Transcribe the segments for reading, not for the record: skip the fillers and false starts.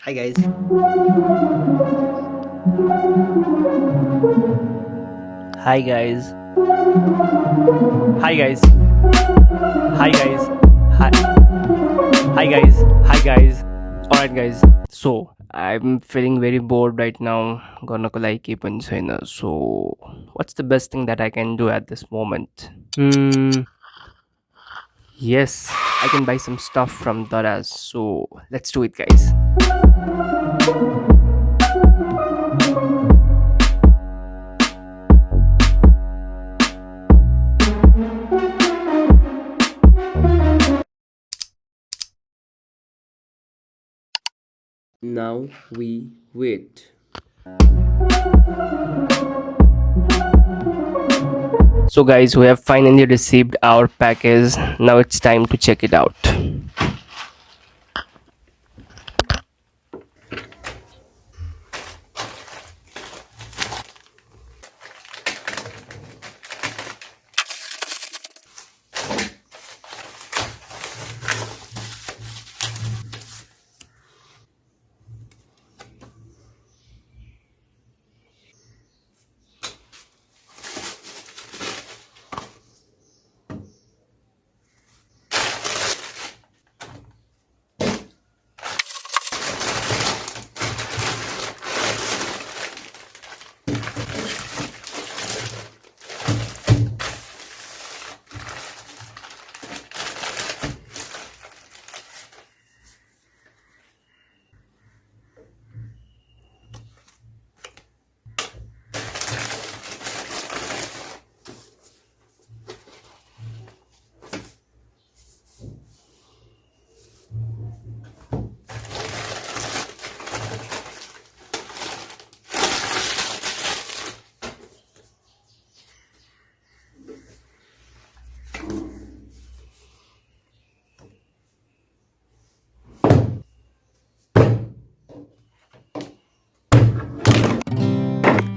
Hi guys. Hi guys. Hi guys. Hi guys. Hi. Hi guys. Hi guys. Alright guys. So I'm feeling very bored right now. Gonna like keep on saying so what's the best thing that I can do at this moment? Yes, I can buy some stuff from Daraz. So let's do it guys. Now we wait. So guys, we have finally received our package. Now it's time to check it out.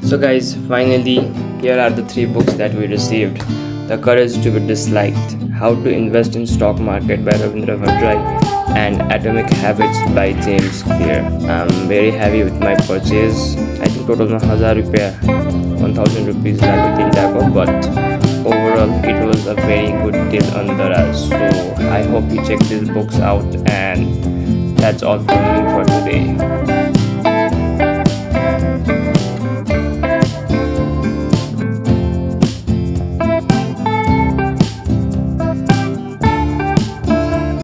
So guys, finally, here are the three books that we received. The Courage to be Disliked, How to Invest in Stock Market by Ravindra Bhattrai, and Atomic Habits by James Clear. I'm very happy with my purchase. I think total में 1000 rupees लागे तीनटा को, but overall it was a very good deal on Daraz. So I hope you check these books out, and that's all from me for today.